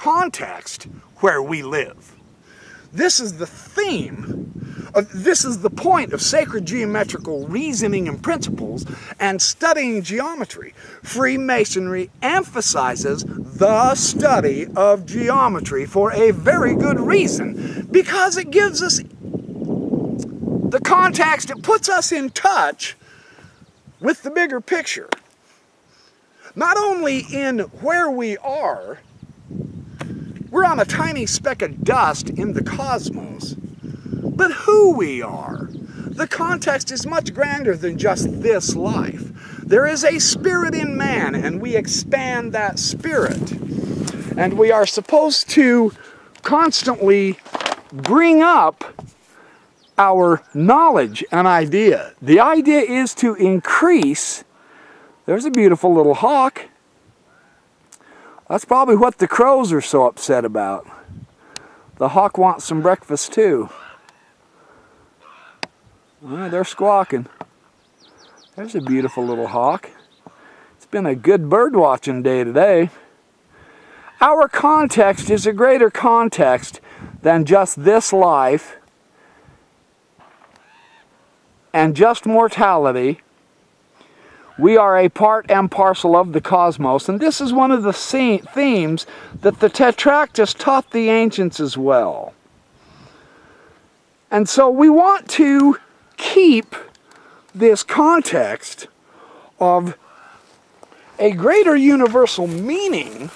context where we live. This is the theme. This is the point of sacred geometrical reasoning and principles and studying geometry. Freemasonry emphasizes the study of geometry for a very good reason, because it gives us the context, it puts us in touch with the bigger picture. Not only in where we are, we're on a tiny speck of dust in the cosmos, but who we are. The context is much grander than just this life. There is a spirit in man, and we expand that spirit. And we are supposed to constantly bring up our knowledge and idea. The idea is to increase. There's a beautiful little hawk. That's probably what the crows are so upset about. The hawk wants some breakfast too. They're squawking. There's a beautiful little hawk. It's been a good bird watching day today. Our context is a greater context than just this life and just mortality. We are a part and parcel of the cosmos, and this is one of the themes that the Tetractys taught the ancients as well. And so we want to keep this context of a greater universal meaning,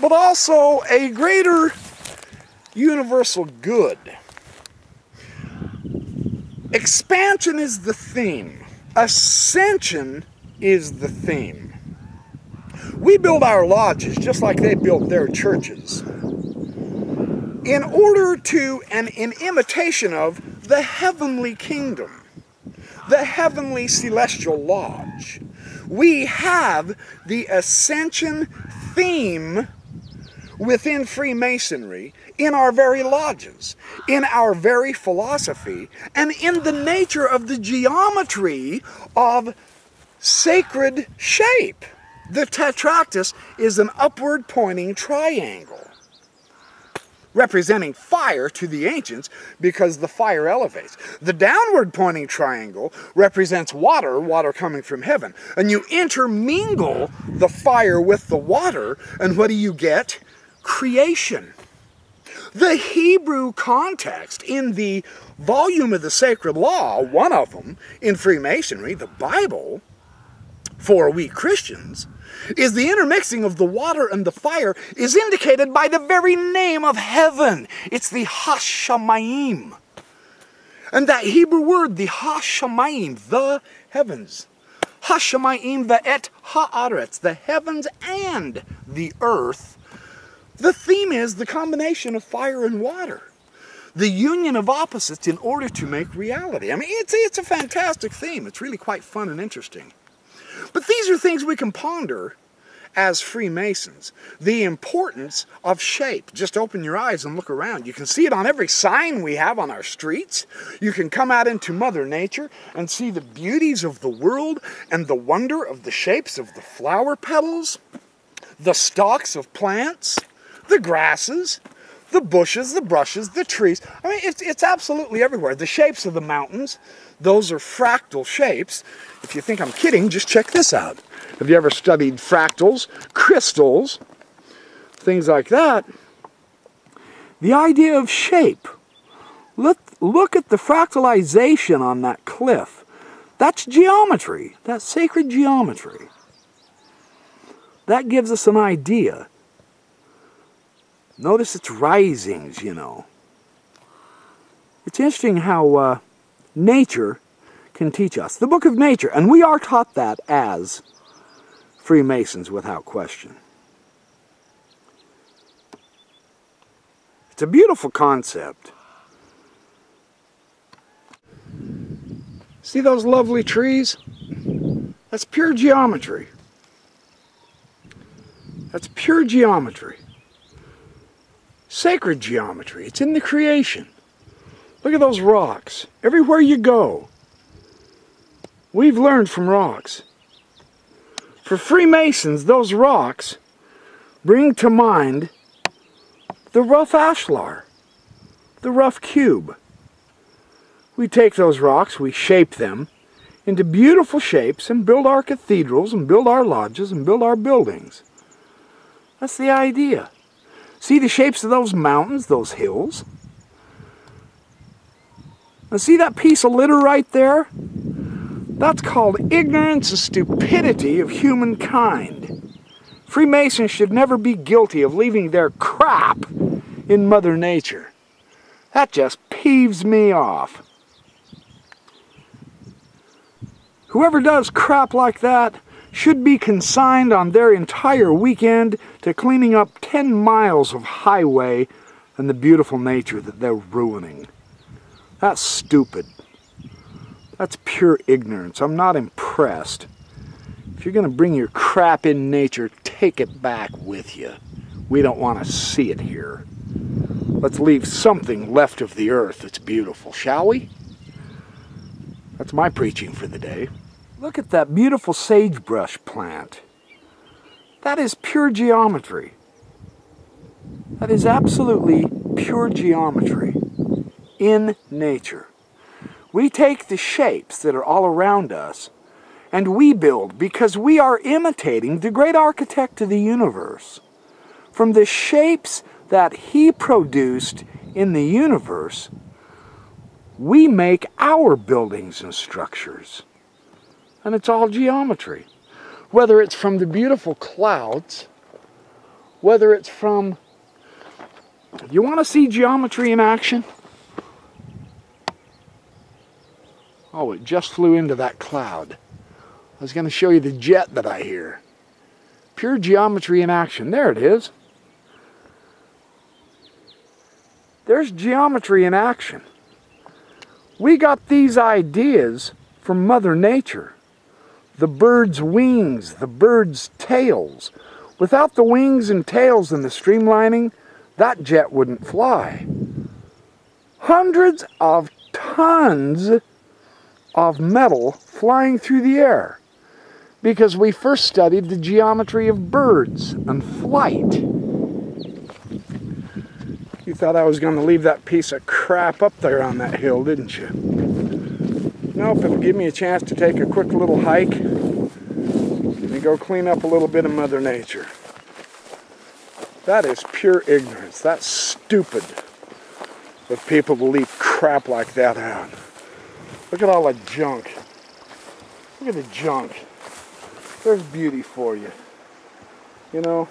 but also a greater universal good. Expansion is the theme. Ascension is the theme. We build our lodges just like they built their churches, in order to, and in imitation of, the heavenly kingdom, the heavenly celestial lodge. We have the ascension theme within Freemasonry, in our very lodges, in our very philosophy, and in the nature of the geometry of sacred shape. The Tetractys is an upward pointing triangle, representing fire to the ancients because the fire elevates. The downward pointing triangle represents water, water coming from heaven. And you intermingle the fire with the water, and what do you get? Creation. The Hebrew context in the volume of the sacred law, one of them in Freemasonry, the Bible, for we Christians, is the intermixing of the water and the fire is indicated by the very name of heaven. It's the Hashamayim. And that Hebrew word, the Hashamayim, the heavens. Hashamayim ve'et ha'aretz, the heavens and the earth. The theme is the combination of fire and water. The union of opposites in order to make reality. I mean, it's a fantastic theme. It's really quite fun and interesting. But these are things we can ponder as Freemasons. The importance of shape. Just open your eyes and look around. You can see it on every sign we have on our streets. You can come out into Mother Nature and see the beauties of the world and the wonder of the shapes of the flower petals, the stalks of plants, the grasses, the bushes, the brushes, the trees. I mean, it's absolutely everywhere. The shapes of the mountains, those are fractal shapes. If you think I'm kidding, just check this out. Have you ever studied fractals, crystals, things like that? The idea of shape. Look at the fractalization on that cliff. That's geometry. That's sacred geometry. That gives us an idea. Notice its risings, you know. It's interesting how nature can teach us. The book of nature, and we are taught that as Freemasons without question. It's a beautiful concept. See those lovely trees? That's pure geometry. That's pure geometry. Sacred geometry. It's in the creation. Look at those rocks. Everywhere you go, we've learned from rocks. For Freemasons, those rocks bring to mind the rough ashlar, the rough cube. We take those rocks, we shape them into beautiful shapes and build our cathedrals and build our lodges and build our buildings. That's the idea. See the shapes of those mountains, those hills? And see that piece of litter right there? That's called ignorance and stupidity of humankind. Freemasons should never be guilty of leaving their crap in Mother Nature. That just peeves me off. Whoever does crap like that should be consigned on their entire weekend to cleaning up 10 miles of highway and the beautiful nature that they're ruining. That's stupid. That's pure ignorance. I'm not impressed. If you're going to bring your crap in nature, take it back with you. We don't want to see it here. Let's leave something left of the earth that's beautiful, shall we? That's my preaching for the day. Look at that beautiful sagebrush plant. That is pure geometry. That is absolutely pure geometry in nature. We take the shapes that are all around us and we build because we are imitating the great architect of the universe. From the shapes that he produced in the universe, we make our buildings and structures. And it's all geometry. Whether it's from the beautiful clouds, whether it's from... You want to see geometry in action? Oh, it just flew into that cloud. I was going to show you the jet that I hear. Pure geometry in action. There it is. There's geometry in action. We got these ideas from Mother Nature. The bird's wings, the bird's tails. Without the wings and tails and the streamlining, that jet wouldn't fly. Hundreds of tons of metal flying through the air because we first studied the geometry of birds and flight. You thought I was going to leave that piece of crap up there on that hill, didn't you? Nope, it'll give me a chance to take a quick little hike and go clean up a little bit of Mother Nature. That is pure ignorance. That's stupid that people will leave crap like that out. Look at all the junk. Look at the junk. There's beauty for you. You know,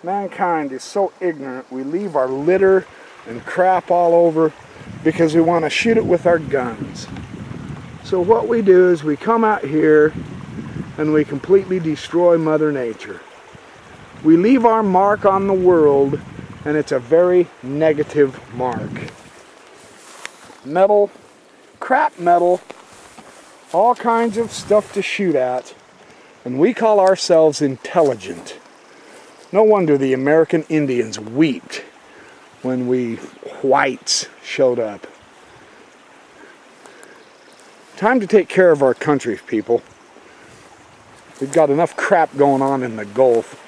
mankind is so ignorant. We leave our litter and crap all over because we want to shoot it with our guns. So what we do is we come out here and we completely destroy Mother Nature. We leave our mark on the world, and it's a very negative mark. Metal, crap metal, all kinds of stuff to shoot at, and we call ourselves intelligent. No wonder the American Indians wept when we whites showed up. Time to take care of our country, people. We've got enough crap going on in the Gulf.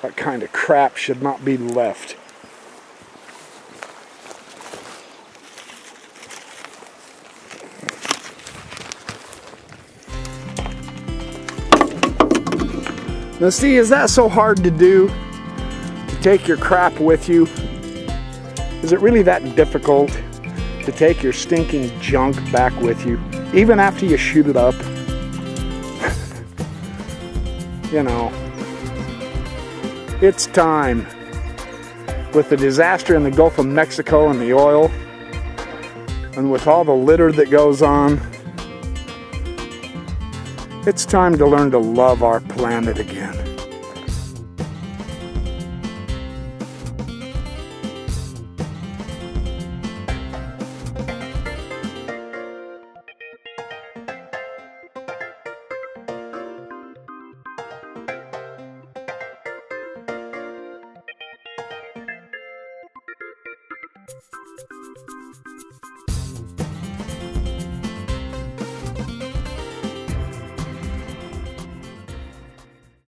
That kind of crap should not be left. Now see, is that so hard to do? To take your crap with you? Is it really that difficult to take your stinking junk back with you? Even after you shoot it up? You know. It's time. With the disaster in the Gulf of Mexico and the oil, and with all the litter that goes on, it's time to learn to love our planet again.